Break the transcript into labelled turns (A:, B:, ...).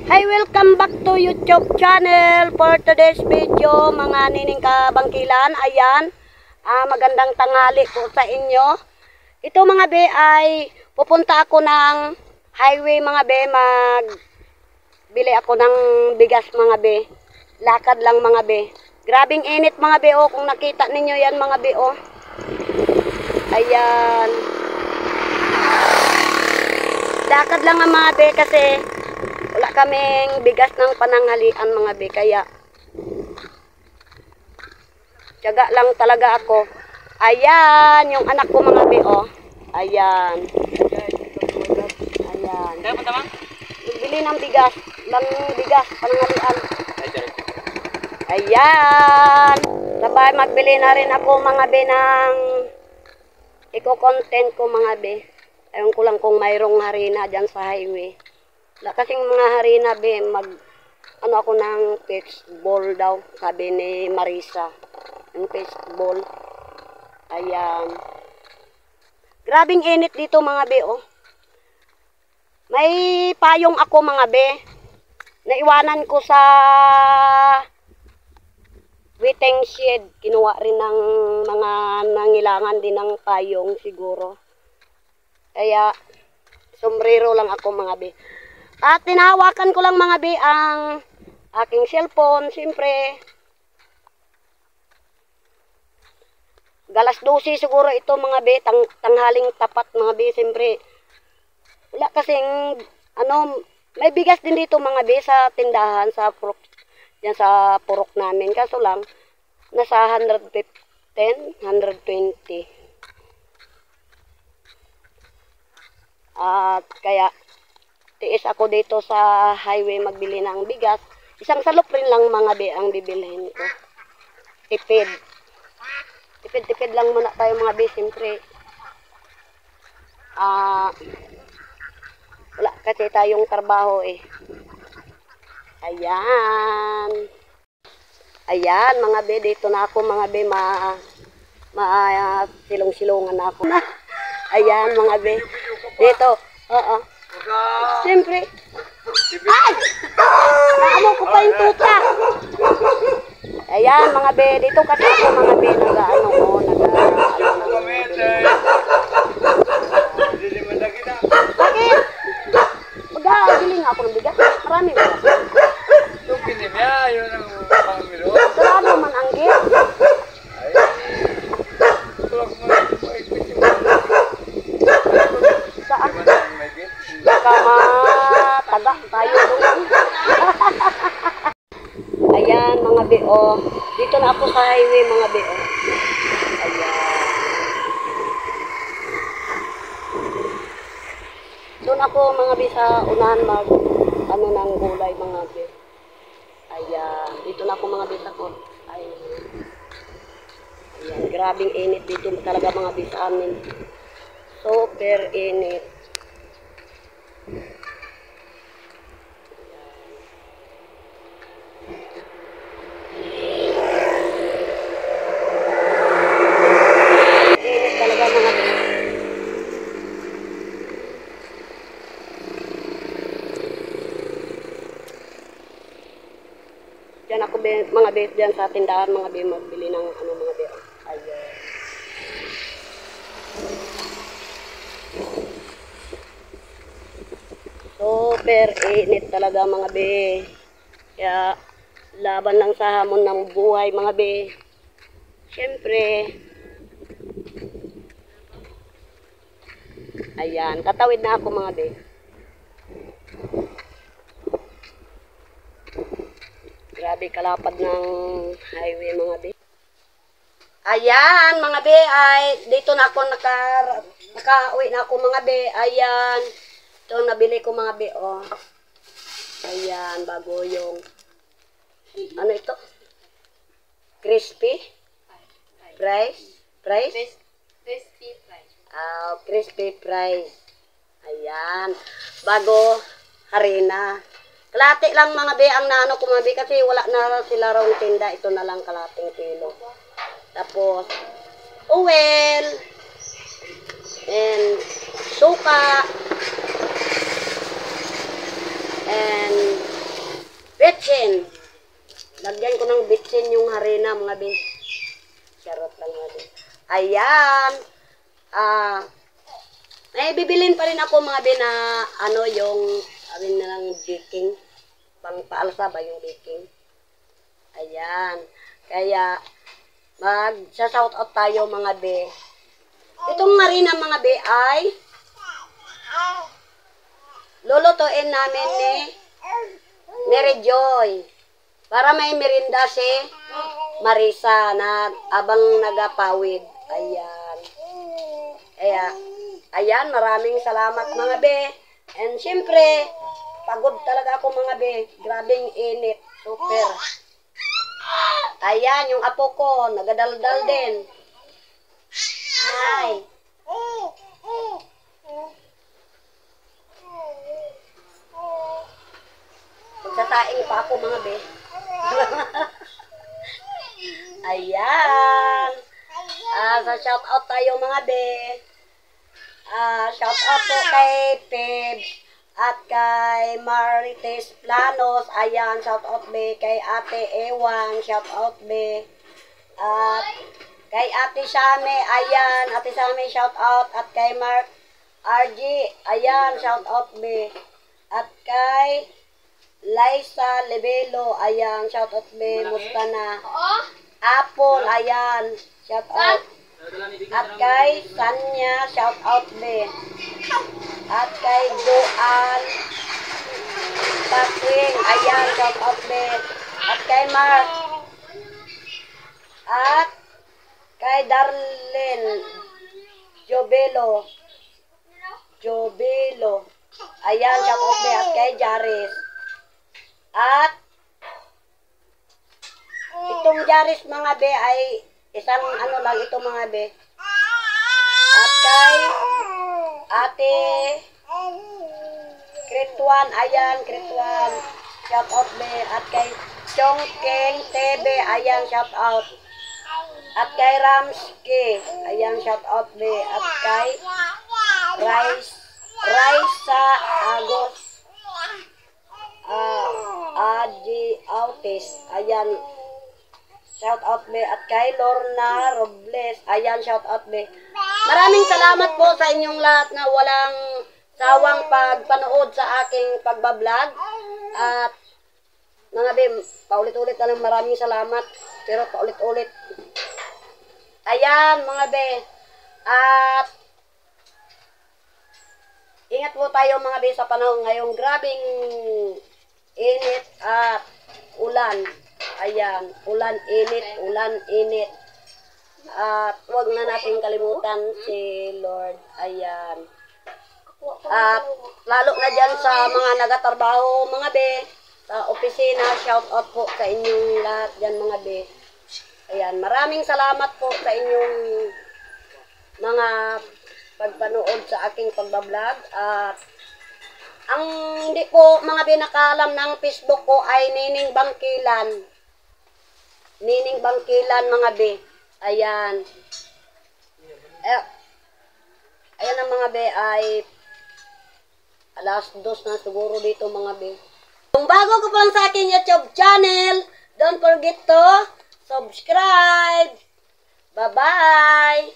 A: Hi, welcome back to YouTube channel. For today's video, mga nining kabangkilan, ayan, magandang tanghali po sa inyo. Ito mga be ay pupunta ako ng highway mga be, magbili ako ng bigas mga be. Lakad lang mga be. Grabing init mga be, oh, kung nakita ninyo yan mga be, oh. Ayan. Lakad lang ang mga be kasi wala kaming bigas ng pananghalian mga be, kaya tiyaga lang talaga ako. Ayan, yung anak ko mga be, oh. Ayan. Ayan. Bili ng bigas, pananghalian. Ayan. Sabay magbili na rin ako mga be ng iko-content ko mga be. Ayun ko lang kung mayroong harina dyan sa highway. Wala kasing mga harina be, ano ako ng fishball daw, sabi ni Marisa. Yung fishball. Ayan. Grabing init dito mga be, oh. May payong ako mga be. Naiwanan ko sa waiting shed. Kinuha rin ng mga nangilangan din ng payong siguro. Kaya sombrero lang ako mga be. At tinahawakan ko lang mga be ang aking cellphone. Siyempre, galas 12 siguro ito mga be, tanghaling tapat mga be. Siyempre, wala kasing, may bigas din dito mga be sa tindahan, sa purok, yan sa purok namin. Kaso lang, nasa 115, 120. At kaya, tiis ako dito sa highway magbili ng bigas. Isang salop rin lang mga be ang bibilhin ko. Tipid. Tipid lang muna tayo mga be. Siyempre, wala kasi tayong trabaho eh. Ayan. Ayan mga be, dito na ako mga be, silong-silongan na ako. Ayan mga be. Dito, oo. Siyempre. Ay! Naamo ko pa yung tuta. Ayan mga be, dito kasi ako mga be, nag-ano ko, Bakit? Mag-aagiling ako ng bigas. Marami ba? Sarado man ang gil. Saan? Baka mataga tayo doon. Ayan mga be, oh. Dito na ako sa highway mga be, oh. Ayan. Doon ako mga be sa unahan ng gulay mga be. Ayan. Dito na ako mga be sa court. Ayan. Ayan. Grabing init dito talaga mga be sa amin. Super init. Init talaga mga be. Diyan ako be, mga be, diyan sa tindahan mga be, magbili ng mga be. Ayan. Super init talaga mga be. Kaya laban lang sa hamon ng buhay mga be. Siyempre. Ayan, tatawid na ako mga be. Grabe kalapad ng highway mga be. Ayan mga be, ay dito na ako nakauwi na ako mga be. Ayan. Ito nabili ko mga be, oh. Ayan, bago yung ano ito? Crispy fries? Crispy fries. Crispy fries. Ayan. Bago harina. Kalahati lang mga be ang naano ko mga be kasi wala na sila raw tinda. Ito na lang kalahating kilo. Tapos oil and suka and Bitsin. Lagyan ko ng bitsin yung harina, mga be. Charot lang, mga be. Ayan. May bibilin pa rin ako, mga be, na ano yung, sabi na lang, baking. Pang-paalsa ba yung baking? Ayan. Kaya, mag-shout out tayo, mga be. Itong harina, mga be, ay lulutuin namin ni Mary Joy. Para may merinda si Marisa na abang nagapawid. Ayan. Ayan, maraming salamat, mga be. And syempre, pagod talaga ako, mga be. Grabing init. Super. Ayan, yung apo ko, nagadaldal din. Hi. Magsasaing pa ako, mga be. Ayan. Sa shout out tayo, mga be. Shout out po kay Pebs at kay Marites Planos. Ayan, shout out be. Kay Ate Ewan, shout out be. At kay Ate Same, ayan, Ate Same, shout out. At kay Mark RG, ayan, shout out be. At kay Liza Lebelo, ayan, shout out be. Musta na? Apple, ayan, shout out. At kay Sanya, shout out be. At kay Joan Pakwing, ayan, shout out be. At kay Mark. At kay Darlene Jobelo. Ayan, shout out be. At kay Jaris. At itong Jaris, mga be, ay isang ano lang ito, mga be. At kay Ate Krituan, ayan, Krituan, shout out be. At kay Chongkeng TV, ayan, shout out. At kay Ramski, ayan, shout out be. At kay Raisa Agos Adi Autis, ayan, shout out be. At kay Lorna Robles, ayan, shout out be. Maraming salamat po sa inyong lahat na walang sawang pagpanood sa aking pagbablog. At mga be, paulit-ulit na lang maraming salamat. Pero paulit-ulit. Ayan, mga be. At ingat po tayo, mga be, sa panahon ngayong grabing init at ulan. Ayan, ulan, init. At huwag na natin kalimutan si Lord. Ayan. At lalo na dyan sa mga nagatrabaho, mga be, sa opisina, shout out po sa inyong lahat dyan, mga be. Ayan, maraming salamat po sa inyong mga pagpanood sa aking pagbablog. At ang hindi po, mga be, nakaalam ng Facebook ko ay Nining Bangkilan. Nining Bangkilan, mga be. Ayan. Ayan ang mga be, ay alas 2 na siguro dito, mga be. Kung bago ko pa lang sa aking YouTube channel, don't forget to subscribe. Bye-bye!